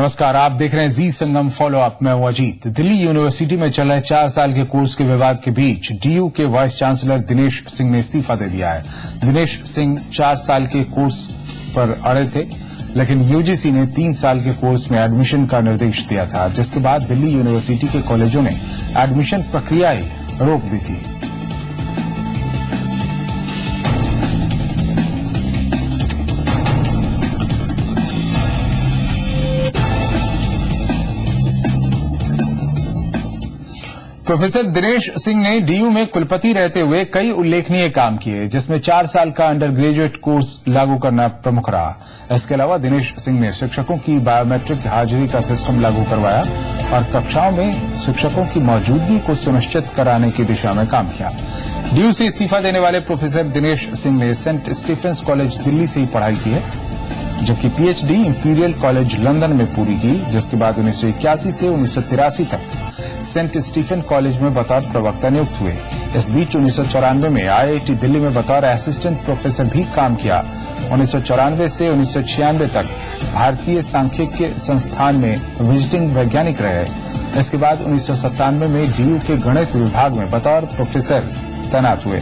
नमस्कार, आप देख रहे हैं जी संगम फॉलो अप। मैं हूं अजीत। दिल्ली यूनिवर्सिटी में चल रहे 4 साल के कोर्स के विवाद के बीच डीयू के वाइस चांसलर दिनेश सिंह ने इस्तीफा दे दिया है। दिनेश सिंह 4 साल के कोर्स पर अड़े थे, लेकिन यूजीसी ने 3 साल के कोर्स में एडमिशन का निर्देश दिया था, जिसके बाद दिल्ली यूनिवर्सिटी के कॉलेजों ने एडमिशन प्रक्रिया ही रोक दी थी। प्रोफेसर दिनेश सिंह ने डीयू में कुलपति रहते हुए कई उल्लेखनीय काम किए, जिसमें 4 साल का अंडर ग्रेजुएट कोर्स लागू करना प्रमुख रहा। इसके अलावा दिनेश सिंह ने शिक्षकों की बायोमेट्रिक हाजिरी का सिस्टम लागू करवाया और कक्षाओं में शिक्षकों की मौजूदगी को सुनिश्चित कराने की दिशा में काम किया। डीयू से इस्तीफा देने वाले प्रोफेसर दिनेश सिंह ने सेंट स्टीफेंस कॉलेज दिल्ली से ही पढ़ाई की है, जबकि पीएचडी इंपीरियल कॉलेज लंदन में पूरी की, जिसके बाद 1981 से 1983 तक सेंट स्टीफेन कॉलेज में बतौर प्रवक्ता नियुक्त हुए। इस बीच 1994 में आईआईटी दिल्ली में बतौर असिस्टेंट प्रोफेसर भी काम किया। 1994 से 1996 तक भारतीय सांख्यिकी संस्थान में विजिटिंग वैज्ञानिक रहे। इसके बाद 1997 में डीयू के गणित विभाग में बतौर प्रोफेसर तैनात हुए।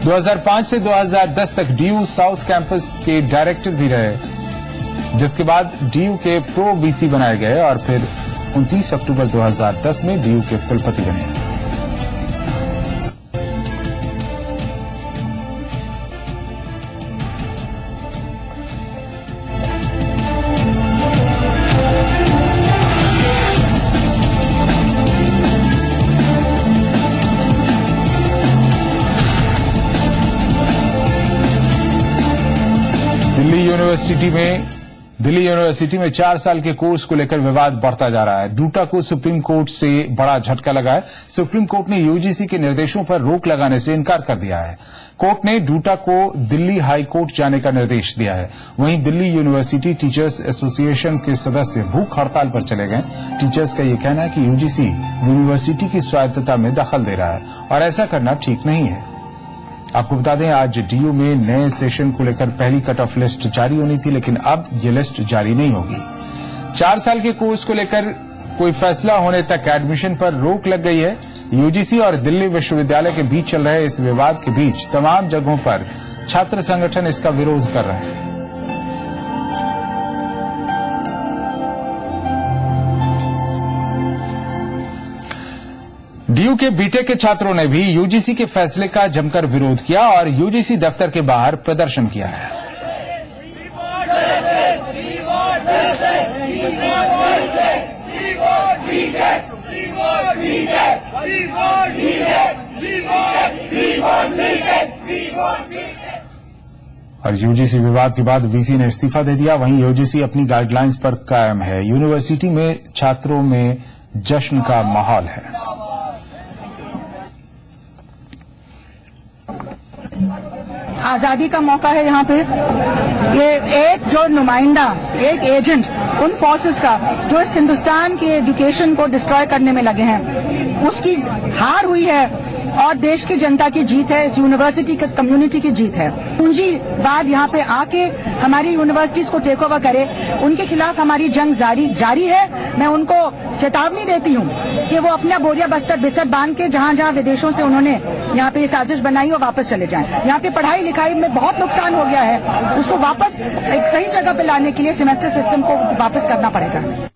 2005 से 2010 तक डीयू साउथ कैंपस के डायरेक्टर भी रहे, जिसके बाद डीयू के प्रो वीसी बनाए गए और फिर 29 अक्टूबर 2010 में डीयू के कुलपति बने। दिल्ली यूनिवर्सिटी में 4 साल के कोर्स को लेकर विवाद बढ़ता जा रहा है। डूटा को सुप्रीम कोर्ट से बड़ा झटका लगा है। सुप्रीम कोर्ट ने यूजीसी के निर्देशों पर रोक लगाने से इनकार कर दिया है। कोर्ट ने डूटा को दिल्ली हाई कोर्ट जाने का निर्देश दिया है। वहीं दिल्ली यूनिवर्सिटी टीचर्स एसोसिएशन के सदस्य भूख हड़ताल पर चले गए। टीचर्स का यह कहना है कि यूजीसी यूनिवर्सिटी की स्वायत्तता में दखल दे रहा है और ऐसा करना ठीक नहीं है। आपको बता दें, आज डीयू में नए सेशन को लेकर पहली कट ऑफ लिस्ट जारी होनी थी, लेकिन अब ये लिस्ट जारी नहीं होगी। 4 साल के कोर्स को लेकर कोई फैसला होने तक एडमिशन पर रोक लग गई है। यूजीसी और दिल्ली विश्वविद्यालय के बीच चल रहे इस विवाद के बीच तमाम जगहों पर छात्र संगठन इसका विरोध कर रहे हैं। डीयू के बीटेक के छात्रों ने भी यूजीसी के फैसले का जमकर विरोध किया और यूजीसी दफ्तर के बाहर प्रदर्शन किया है। और यूजीसी विवाद के बाद वीसी ने इस्तीफा दे दिया। वहीं यूजीसी अपनी गाइडलाइंस पर कायम है। यूनिवर्सिटी में छात्रों में जश्न का माहौल है। आजादी का मौका है यहाँ पे। ये एक जो नुमाइंदा, एक एजेंट उन फोर्सेस का जो इस हिंदुस्तान की एजुकेशन को डिस्ट्रॉय करने में लगे हैं, उसकी हार हुई है और देश की जनता की जीत है, इस यूनिवर्सिटी की कम्युनिटी की जीत है। पूंजीवाद यहाँ पे आके हमारी यूनिवर्सिटीज को टेक ओवर करे, उनके खिलाफ हमारी जंग जारी है। मैं उनको चेतावनी देती हूँ कि वो अपना बोरिया बिस्तर बांध के जहाँ जहाँ विदेशों से उन्होंने यहाँ पे साजिश बनाई और वापस चले जाएं। यहाँ पे पढ़ाई लिखाई में बहुत नुकसान हो गया है, उसको वापस एक सही जगह पे लाने के लिए सेमेस्टर सिस्टम को वापस करना पड़ेगा।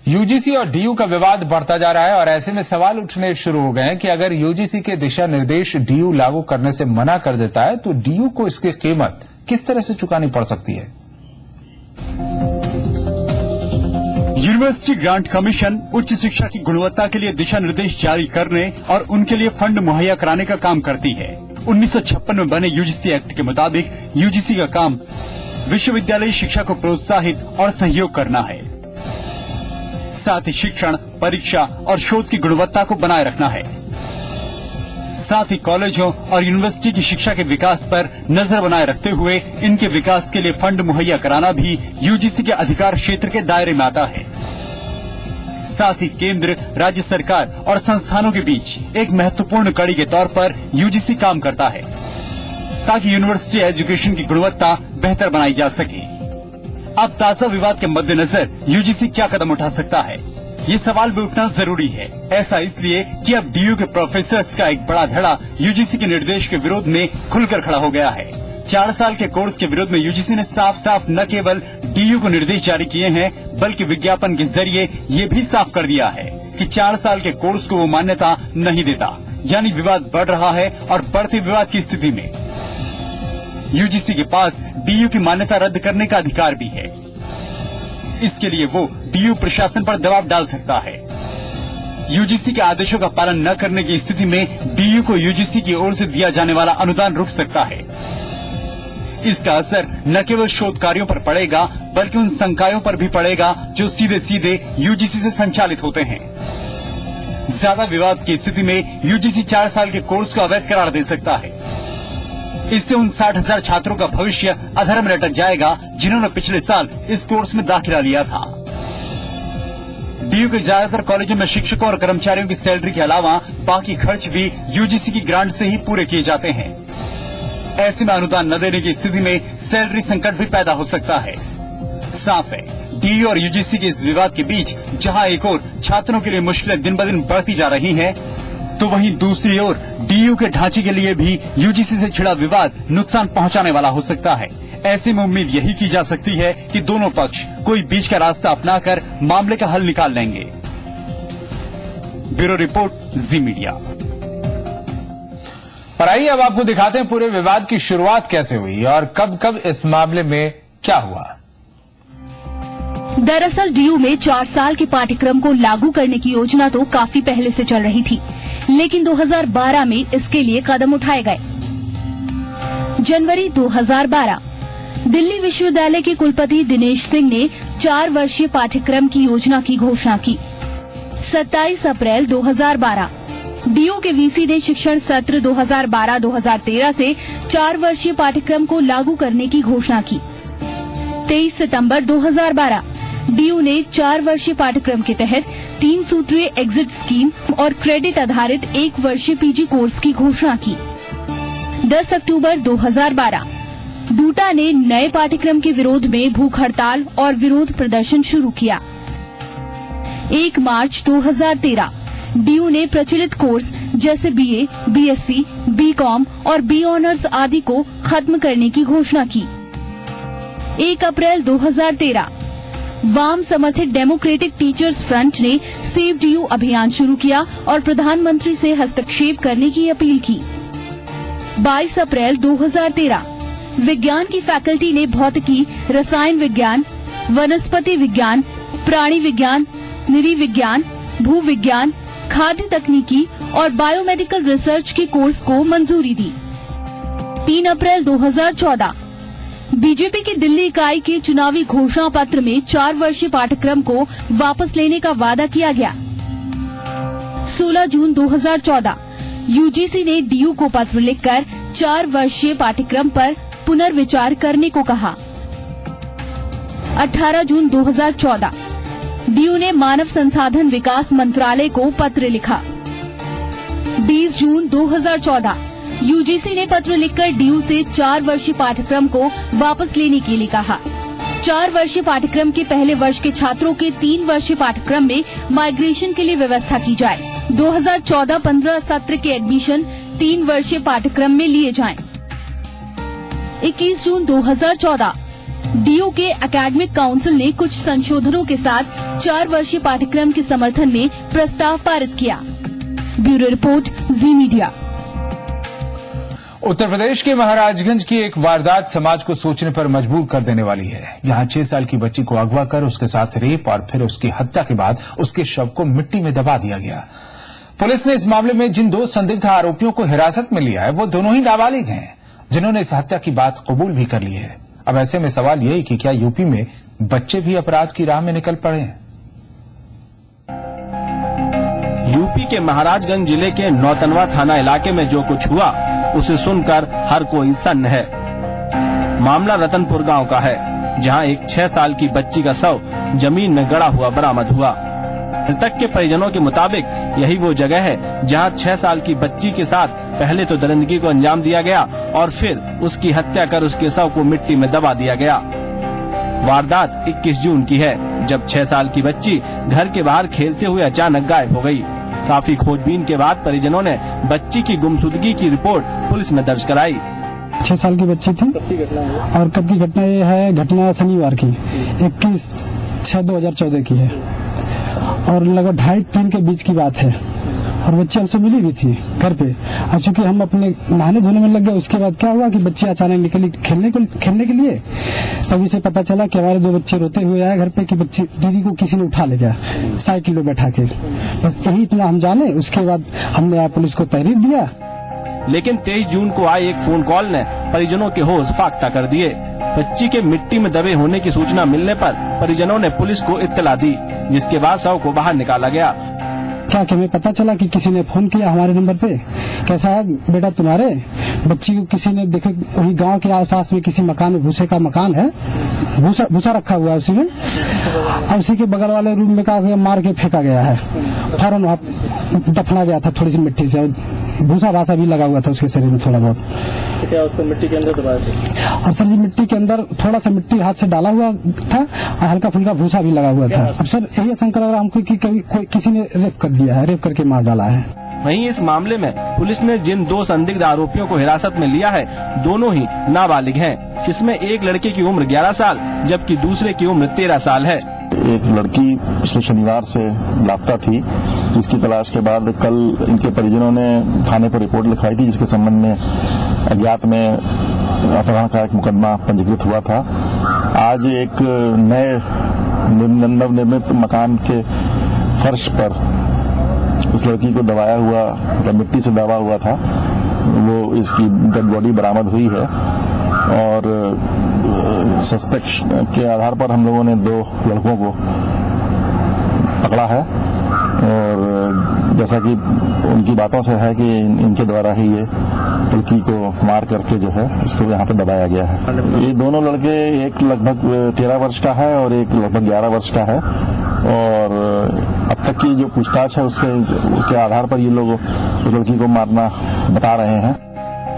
यूजीसी और डीयू का विवाद बढ़ता जा रहा है और ऐसे में सवाल उठने शुरू हो गए हैं कि अगर यूजीसी के दिशा निर्देश डीयू लागू करने से मना कर देता है तो डीयू को इसकी कीमत किस तरह से चुकानी पड़ सकती है। यूनिवर्सिटी ग्रांट कमीशन उच्च शिक्षा की गुणवत्ता के लिए दिशा निर्देश जारी करने और उनके लिए फंड मुहैया कराने का काम करती है। 1956 में बने यूजीसी एक्ट के मुताबिक यूजीसी का काम विश्वविद्यालय शिक्षा को प्रोत्साहित और सहयोग करना है, साथ ही शिक्षण, परीक्षा और शोध की गुणवत्ता को बनाए रखना है। साथ ही कॉलेजों और यूनिवर्सिटी की शिक्षा के विकास पर नजर बनाए रखते हुए इनके विकास के लिए फंड मुहैया कराना भी यूजीसी के अधिकार क्षेत्र के दायरे में आता है। साथ ही केंद्र, राज्य सरकार और संस्थानों के बीच एक महत्वपूर्ण कड़ी के तौर पर यूजीसी काम करता है ताकि यूनिवर्सिटी एजुकेशन की गुणवत्ता बेहतर बनाई जा सके। अब ताजा विवाद के मद्देनजर यूजीसी क्या कदम उठा सकता है, ये सवाल भी उठना जरूरी है। ऐसा इसलिए कि अब डीयू के प्रोफेसर्स का एक बड़ा धड़ा यूजीसी के निर्देश के विरोध में खुलकर खड़ा हो गया है। 4 साल के कोर्स के विरोध में यूजीसी ने साफ साफ न केवल डीयू को निर्देश जारी किए हैं, बल्कि विज्ञापन के जरिए ये भी साफ कर दिया है कि 4 साल के कोर्स को वो मान्यता नहीं देता। यानी विवाद बढ़ रहा है और बढ़ते विवाद की स्थिति में यूजीसी के पास डीयू की मान्यता रद्द करने का अधिकार भी है। इसके लिए वो डीयू प्रशासन पर दबाव डाल सकता है। यूजीसी के आदेशों का पालन न करने की स्थिति में डीयू को यूजीसी की ओर से दिया जाने वाला अनुदान रुक सकता है। इसका असर न केवल शोध कार्यों पर पड़ेगा, बल्कि उन संकायों पर भी पड़ेगा जो सीधे सीधे यूजीसी से संचालित होते हैं। ज्यादा विवाद की स्थिति में यूजीसी 4 साल के कोर्स को अवैध करार दे सकता है। इससे उन 60,000 छात्रों का भविष्य अधर में लटक जाएगा जिन्होंने पिछले साल इस कोर्स में दाखिला लिया था। डीयू के ज्यादातर कॉलेजों में शिक्षकों और कर्मचारियों की सैलरी के अलावा बाकी खर्च भी यूजीसी की ग्रांट से ही पूरे किए जाते हैं। ऐसे में अनुदान न देने की स्थिति में सैलरी संकट भी पैदा हो सकता है। साफ है, डीयू और यूजीसी के इस विवाद के बीच जहां एक ओर छात्रों के लिए मुश्किलें दिन ब दिन बढ़ती जा रही हैं, तो वहीं दूसरी ओर डीयू के ढांचे के लिए भी यूजीसी से छिड़ा विवाद नुकसान पहुंचाने वाला हो सकता है। ऐसे में उम्मीद यही की जा सकती है कि दोनों पक्ष कोई बीच का रास्ता अपनाकर मामले का हल निकाल लेंगे। ब्यूरो रिपोर्ट, जी मीडिया। और आइए अब आपको दिखाते हैं पूरे विवाद की शुरुआत कैसे हुई और कब कब इस मामले में क्या हुआ। दरअसल डीयू में 4 साल के पाठ्यक्रम को लागू करने की योजना तो काफी पहले से चल रही थी, लेकिन 2012 में इसके लिए कदम उठाए गए। जनवरी 2012 दिल्ली विश्वविद्यालय के कुलपति दिनेश सिंह ने 4 वर्षीय पाठ्यक्रम की योजना की घोषणा की। 27 अप्रैल 2012 डीयू के वीसी ने शिक्षण सत्र 2012-2013 से 4 वर्षीय पाठ्यक्रम को लागू करने की घोषणा की। 23 सितंबर 2012 डीयू ने 4 वर्षीय पाठ्यक्रम के तहत 3 सूत्रीय एग्जिट स्कीम और क्रेडिट आधारित 1 वर्षीय पीजी कोर्स की घोषणा की। 10 अक्टूबर 2012 डूटा ने नए पाठ्यक्रम के विरोध में भूख हड़ताल और विरोध प्रदर्शन शुरू किया। 1 मार्च 2013 डीयू ने प्रचलित कोर्स जैसे बीए, बीएससी, बीकॉम और बी ऑनर्स आदि को खत्म करने की घोषणा की। 1 अप्रैल 2013 वाम समर्थित डेमोक्रेटिक टीचर्स फ्रंट ने सेव डीयू अभियान शुरू किया और प्रधानमंत्री से हस्तक्षेप करने की अपील की। 22 अप्रैल 2013 विज्ञान की फैकल्टी ने भौतिकी, रसायन विज्ञान, वनस्पति विज्ञान, प्राणी विज्ञान, नृविज्ञान, भूविज्ञान, खाद्य तकनीकी और बायोमेडिकल रिसर्च के कोर्स को मंजूरी दी। 3 अप्रैल 2014 बीजेपी की दिल्ली इकाई के चुनावी घोषणा पत्र में 4 वर्षीय पाठ्यक्रम को वापस लेने का वादा किया गया। 16 जून 2014 यूजीसी ने डीयू को पत्र लिखकर 4 वर्षीय पाठ्यक्रम पर पुनर्विचार करने को कहा। 18 जून 2014 डीयू ने मानव संसाधन विकास मंत्रालय को पत्र लिखा। 20 जून 2014 यूजीसी ने पत्र लिखकर डीयू से 4 वर्षीय पाठ्यक्रम को वापस लेने के लिए कहा। 4 वर्षीय पाठ्यक्रम के पहले वर्ष के छात्रों के 3 वर्षीय पाठ्यक्रम में माइग्रेशन के लिए व्यवस्था की जाए। 2014-15 सत्र के एडमिशन 3 वर्षीय पाठ्यक्रम में लिए जाएं। 21 जून 2014 डीयू के एकेडमिक काउंसिल ने कुछ संशोधनों के साथ 4 वर्षीय पाठ्यक्रम के समर्थन में प्रस्ताव पारित किया। ब्यूरो रिपोर्ट, जी मीडिया। उत्तर प्रदेश के महाराजगंज की एक वारदात समाज को सोचने पर मजबूर कर देने वाली है। यहां 6 साल की बच्ची को अगवा कर उसके साथ रेप और फिर उसकी हत्या के बाद उसके शव को मिट्टी में दबा दिया गया। पुलिस ने इस मामले में जिन 2 संदिग्ध आरोपियों को हिरासत में लिया है वो दोनों ही नाबालिग हैं, जिन्होंने इस हत्या की बात कबूल भी कर ली है। अब ऐसे में सवाल यही कि क्या यूपी में बच्चे भी अपराध की राह में निकल पड़े हैं? यूपी के महाराजगंज जिले के नौतनवा थाना इलाके में जो कुछ हुआ उसे सुनकर हर कोई सन्न है। मामला रतनपुर गांव का है, जहां एक 6 साल की बच्ची का शव जमीन में गड़ा हुआ बरामद हुआ। मृतक के परिजनों के मुताबिक यही वो जगह है जहां 6 साल की बच्ची के साथ पहले तो दरिंदगी को अंजाम दिया गया और फिर उसकी हत्या कर उसके शव को मिट्टी में दबा दिया गया। वारदात 21 जून की है, जब 6 साल की बच्ची घर के बाहर खेलते हुए अचानक गायब हो गई। काफी खोजबीन के बाद परिजनों ने बच्ची की गुमशुदगी की रिपोर्ट पुलिस में दर्ज कराई। 6 साल की बच्ची थी और कब की घटना ये है, घटना शनिवार की 21/6/2014 की है और लगभग 2:30-3 के बीच की बात है और बच्ची हमसे मिली भी थी घर पे। और चूंकि हम अपने नहाने धोने में लग गए, उसके बाद क्या हुआ कि बच्ची अचानक निकली खेलने के लिए, तभी से पता चला कि हमारे 2 बच्चे रोते हुए आए घर पे कि बच्ची दीदी को किसी ने उठा ले गया साइकिल में बैठा के। बस यही इतना हम जाने। उसके बाद हमने पुलिस को तहरीर दिया। लेकिन 23 जून को आए एक फोन कॉल ने परिजनों के होश फाख्ता कर दिए। बच्ची के मिट्टी में दबे होने की सूचना मिलने पर परिजनों ने पुलिस को इत्तला दी, जिसके बाद शव को बाहर निकाला गया। क्या कि हमें पता चला कि किसी ने फोन किया हमारे नंबर पे, कैसा है बेटा तुम्हारे बच्ची को किसी ने देखो, वही गांव के आसपास में किसी मकान में भूसे का मकान है, भूसा रखा हुआ है उसी में, और उसी के बगल वाले रूम में का मार के फेंका गया है। फौरन वहाँ दफना गया था थोड़ी सी मिट्टी से, भूसा भाषा भी लगा हुआ था उसके शरीर में थोड़ा बहुत। क्या उसको मिट्टी के अंदर दबाया था? और सर जी मिट्टी के अंदर थोड़ा सा मिट्टी हाथ से डाला हुआ था और हल्का फुल्का भूसा भी लगा हुआ था। अब सर यही शंका लग रहा हमको कि कोई किसी ने रेप कर दिया है, रेप करके मार डाला है। वहीं इस मामले में पुलिस ने जिन 2 संदिग्ध आरोपियों को हिरासत में लिया है, दोनों ही नाबालिग हैं, जिसमें एक लड़के की उम्र 11 साल जबकि दूसरे की उम्र 13 साल है। एक लड़की पिछले शनिवार से लापता थी, जिसकी तलाश के बाद कल इनके परिजनों ने थाने पर रिपोर्ट लिखवाई थी, जिसके संबंध में अज्ञात में अपहरण का एक मुकदमा पंजीकृत हुआ था। आज एक नए नवनिर्मित मकान के फर्श पर इस लड़की को दबाया हुआ, मतलब मिट्टी से दबा हुआ था, वो इसकी डेड बॉडी बरामद हुई है और सस्पेक्ट के आधार पर हम लोगों ने 2 लड़कों को पकड़ा है और जैसा कि उनकी बातों से है कि इनके द्वारा ही ये लड़की को मार करके जो है इसको यहाँ पे दबाया गया है। ये दोनों लड़के, एक लगभग 13 वर्ष का है और एक लगभग 11 वर्ष का है और अब तक की जो पूछताछ है उसके आधार पर ये लोग उस लड़की को मारना बता रहे हैं।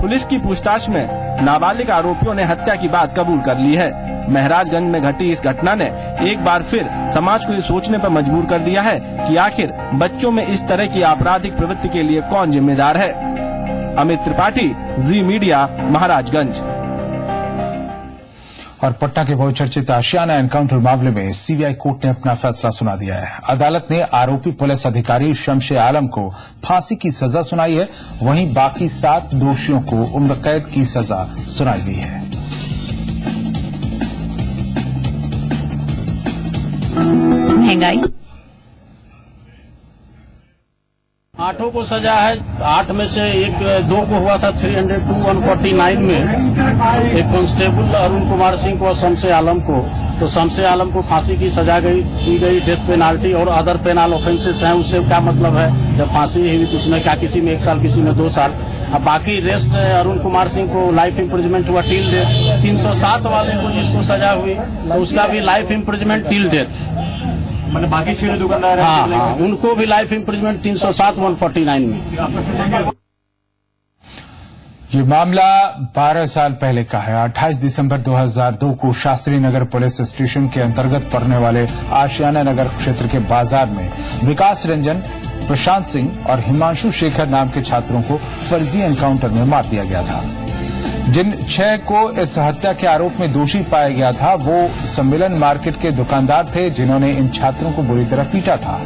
पुलिस की पूछताछ में नाबालिग आरोपियों ने हत्या की बात कबूल कर ली है। महराजगंज में घटी इस घटना ने एक बार फिर समाज को ये सोचने पर मजबूर कर दिया है कि आखिर बच्चों में इस तरह की आपराधिक प्रवृत्ति के लिए कौन जिम्मेदार है। अमित त्रिपाठी, जी मीडिया, महाराजगंज। और पटना के बहुचर्चित आशियाना एनकाउंटर मामले में सीबीआई कोर्ट ने अपना फैसला सुना दिया है। अदालत ने आरोपी पुलिस अधिकारी शमशे आलम को फांसी की सजा सुनाई है, वहीं बाकी 7 दोषियों को उम्र कैद की सजा सुनाई गई है। महंगाई 8 को सजा है। 8 में से 2 को हुआ था 302-149 में, एक कांस्टेबल अरुण कुमार सिंह को और शमशे आलम को। तो शमशे आलम को फांसी की सजा दी गई, डेथ पेनाल्टी और अदर पेनल ऑफेंसेस हैं। उससे क्या मतलब है, जब फांसी हुई तो उसमें क्या किसी में 1 साल किसी में 2 साल। अब बाकी रेस्ट अरुण कुमार सिंह को लाइफ इम्प्रिजमेंट हुआ टिल डेथ। 307 वाले को जिसको सजा हुई तो उसका भी लाइफ इम्प्रिजमेंट टिल डेथ। मैंने बाकी 6 दुकानदार हाँ, उनको भी लाइफ इम्प्रिजमेंट 307-149 में। ये मामला 12 साल पहले का है। 28 दिसंबर 2002 को शास्त्री नगर पुलिस स्टेशन के अंतर्गत पड़ने वाले आशियाना नगर क्षेत्र के बाजार में विकास रंजन, प्रशांत सिंह और हिमांशु शेखर नाम के छात्रों को फर्जी एनकाउंटर में मार दिया गया था। जिन 6 को इस हत्या के आरोप में दोषी पाया गया था, वो सम्मेलन मार्केट के दुकानदार थे, जिन्होंने इन छात्रों को बुरी तरह पीटा था।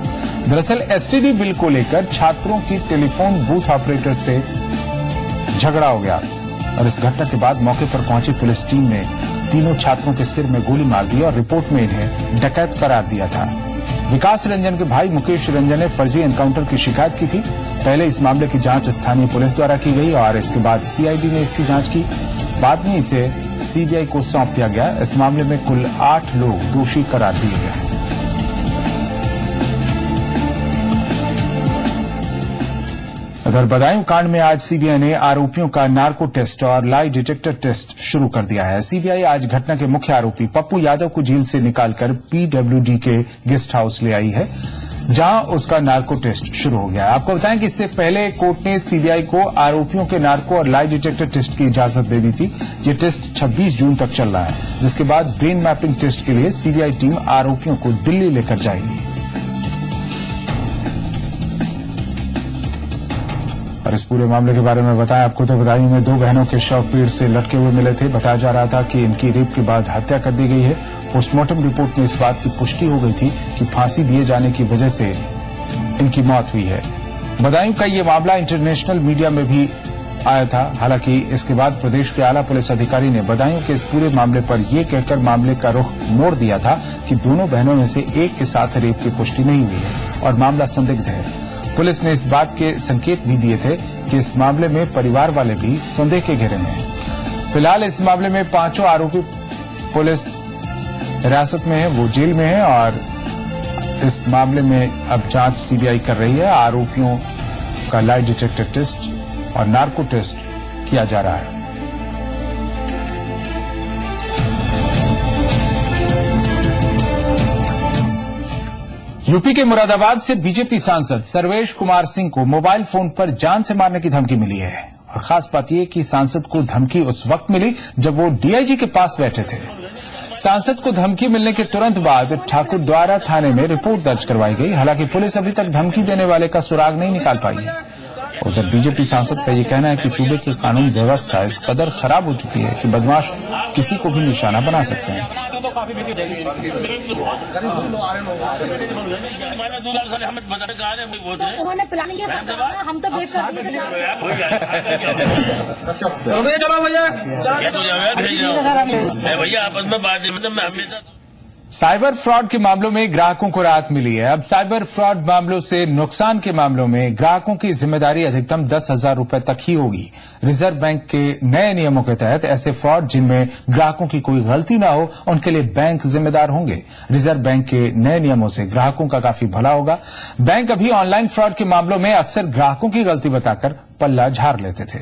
दरअसल एसटीडी बिल को लेकर छात्रों की टेलीफोन बूथ ऑपरेटर से झगड़ा हो गया और इस घटना के बाद मौके पर पहुंची पुलिस टीम ने तीनों छात्रों के सिर में गोली मार दी और रिपोर्ट में इन्हें डकैत करार दिया था। विकास रंजन के भाई मुकेश रंजन ने फर्जी एनकाउंटर की शिकायत की थी। पहले इस मामले की जांच स्थानीय पुलिस द्वारा की गई और इसके बाद सीआईडी ने इसकी जांच की। बाद में इसे सीबीआई को सौंप दिया गया। इस मामले में कुल 8 लोग दोषी करार दिए गए। उधर बदायूं कांड में आज सीबीआई ने आरोपियों का नार्को टेस्ट और लाई डिटेक्टर टेस्ट शुरू कर दिया है। सीबीआई आज घटना के मुख्य आरोपी पप्पू यादव को जेल से निकालकर पीडब्ल्यूडी के गेस्ट हाउस ले आई है। जहां उसका नार्को टेस्ट शुरू हो गया। आपको बताएं कि इससे पहले कोर्ट ने सीबीआई को आरोपियों के नार्को और लाई डिटेक्टर टेस्ट की इजाजत दे दी थी। ये टेस्ट 26 जून तक चल रहा है, जिसके बाद ब्रेन मैपिंग टेस्ट के लिए सीबीआई टीम आरोपियों को दिल्ली लेकर जाएगी। और इस पूरे मामले के बारे में बताएं आपको तो बदायूं में 2 बहनों के शव पेड़ से लटके हुए मिले थे। बताया जा रहा था कि इनकी रेप के बाद हत्या कर दी गई है। पोस्टमार्टम रिपोर्ट में इस बात की पुष्टि हो गई थी कि फांसी दिए जाने की वजह से इनकी मौत हुई है। बदायूं का ये मामला इंटरनेशनल मीडिया में भी आया था। हालांकि इसके बाद प्रदेश के आला पुलिस अधिकारी ने बदायूं के इस पूरे मामले पर यह कहकर मामले का रुख मोड़ दिया था कि दोनों बहनों में से एक के साथ रेप की पुष्टि नहीं हुई है और मामला संदिग्ध है। पुलिस ने इस बात के संकेत भी दिए थे कि इस मामले में परिवार वाले भी संदेह के घेरे में हैं। फिलहाल इस मामले में 5 आरोपी पुलिस हिरासत में है, वो जेल में है और इस मामले में अब जांच सीबीआई कर रही है। आरोपियों का लाई डिटेक्टर टेस्ट और नार्को टेस्ट किया जा रहा है। यूपी के मुरादाबाद से बीजेपी सांसद सर्वेश कुमार सिंह को मोबाइल फोन पर जान से मारने की धमकी मिली है और खास बात यह कि सांसद को धमकी उस वक्त मिली जब वो डीआईजी के पास बैठे थे। सांसद को धमकी मिलने के तुरंत बाद ठाकुरद्वारा थाने में रिपोर्ट दर्ज करवाई गई। हालांकि पुलिस अभी तक धमकी देने वाले का सुराग नहीं निकाल पाई है। उधर बीजेपी सांसद का यह कहना है कि सूबे की कानून व्यवस्था इस कदर खराब हो चुकी है कि बदमाश किसी को भी निशाना बना सकते हैं। उन्होंने प्लान किया, हम तो भैया आपस में बात। साइबर फ्रॉड के मामलों में ग्राहकों को राहत मिली है। अब साइबर फ्रॉड मामलों से नुकसान के मामलों में ग्राहकों की जिम्मेदारी अधिकतम 10,000 रुपए तक ही होगी। रिजर्व बैंक के नए नियमों के तहत ऐसे फ्रॉड जिनमें ग्राहकों की कोई गलती ना हो, उनके लिए बैंक जिम्मेदार होंगे। रिजर्व बैंक के नए नियमों से ग्राहकों का काफी भला होगा। बैंक अभी ऑनलाइन फ्रॉड के मामलों में अक्सर ग्राहकों की गलती बताकर पल्ला झाड़ लेते थे।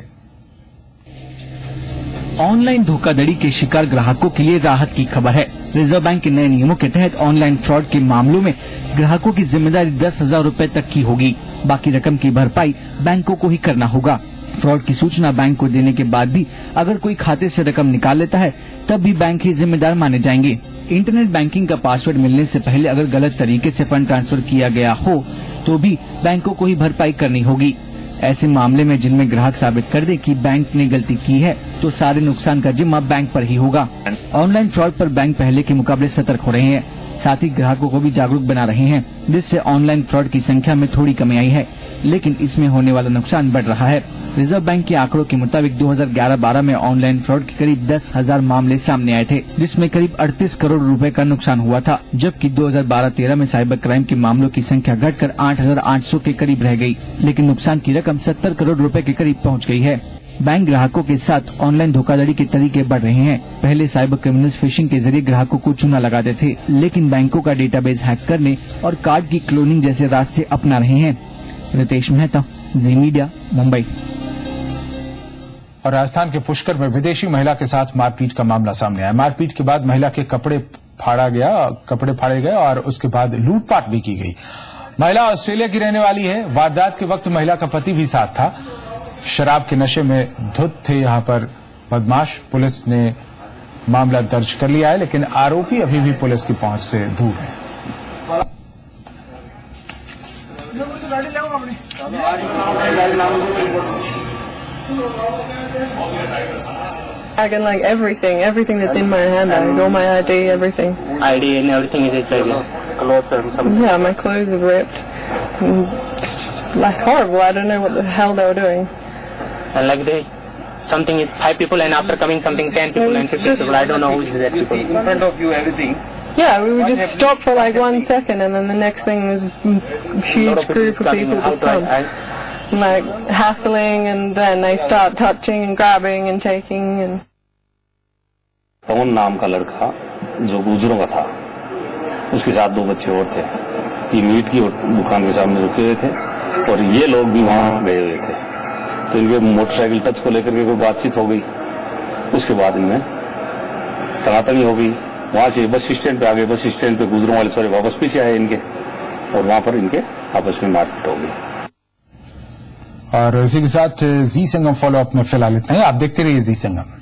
ऑनलाइन धोखाधड़ी के शिकार ग्राहकों के लिए राहत की खबर है। रिजर्व बैंक के नए नियमों के तहत ऑनलाइन फ्रॉड के मामलों में ग्राहकों की जिम्मेदारी 10,000 रुपए तक की होगी। बाकी रकम की भरपाई बैंकों को ही करना होगा। फ्रॉड की सूचना बैंक को देने के बाद भी अगर कोई खाते से रकम निकाल लेता है तब भी बैंक ही जिम्मेदार माने जाएंगे। इंटरनेट बैंकिंग का पासवर्ड मिलने से पहले अगर गलत तरीके से फंड ट्रांसफर किया गया हो तो भी बैंकों को ही भरपाई करनी होगी। ऐसे मामले में जिनमें ग्राहक साबित कर दे कि बैंक ने गलती की है तो सारे नुकसान का जिम्मा बैंक पर ही होगा। ऑनलाइन फ्रॉड पर बैंक पहले के मुकाबले सतर्क हो रहे हैं, साथ ही ग्राहकों को भी जागरूक बना रहे हैं, जिससे ऑनलाइन फ्रॉड की संख्या में थोड़ी कमी आई है, लेकिन इसमें होने वाला नुकसान बढ़ रहा है। रिजर्व बैंक के आंकड़ों के मुताबिक 2011-12 में ऑनलाइन फ्रॉड के करीब 10,000 मामले सामने आए थे, जिसमें करीब 38 करोड़ रुपए का नुकसान हुआ था, जबकि 2012-13 में साइबर क्राइम के मामलों की संख्या घटकर 8,800 के करीब रह गई, लेकिन नुकसान की रकम 70 करोड़ रुपए के करीब पहुंच गई है। बैंक ग्राहकों के साथ ऑनलाइन धोखाधड़ी के तरीके बढ़ रहे हैं। पहले साइबर क्रिमिनल्स फिशिंग के जरिए ग्राहकों को चूना लगाते थे, लेकिन बैंकों का डेटाबेस हैक करने और कार्ड की क्लोनिंग जैसे रास्ते अपना रहे हैं। रितेश मेहता, जी मीडिया, मुंबई। और राजस्थान के पुष्कर में विदेशी महिला के साथ मारपीट का मामला सामने आया। मारपीट के बाद महिला के कपड़े फाड़े गए और उसके बाद लूटपाट भी की गई। महिला ऑस्ट्रेलिया की रहने वाली है। वारदात के वक्त महिला का पति भी साथ था। शराब के नशे में धुत थे यहां पर बदमाश। पुलिस ने मामला दर्ज कर लिया है, लेकिन आरोपी अभी भी पुलिस की पहुंच से दूर है। I can like everything that's in my hand. I got my ID, everything. ID and everything is inside. Clothes and something. Yeah, my clothes are ripped. It's like horrible. I don't know what the hell they were doing. And like this, something is 5 people, and after coming something 10 people and 15 people. I don't know who is that people. In front of you, everything. Yeah, we would just stop for like 1 second, and then the next thing was a huge group of people just come. Like hassling, and then they start touching and grabbing and taking and. पवन नाम का लड़का जो गुजरों का था, उसके साथ 2 बच्चे और थे। ये मीट की दुकान के सामने रुके हुए थे और ये लोग भी वहां गए हुए थे। तो इनके मोटरसाइकिल टच को लेकर के कोई बातचीत हो गई। उसके बाद इनमें तनातनी हो गई। वहां से बस स्टैंड पे आ गए। बस स्टैंड पे गुजरों वाले सारे वापस पीछे आए इनके और वहां पर इनके आपस में मारपीट हो गई। और इसी के साथ जी संगम फॉलोअप में फिलहाल इतना ही। आप देखते रहिए जी संगम।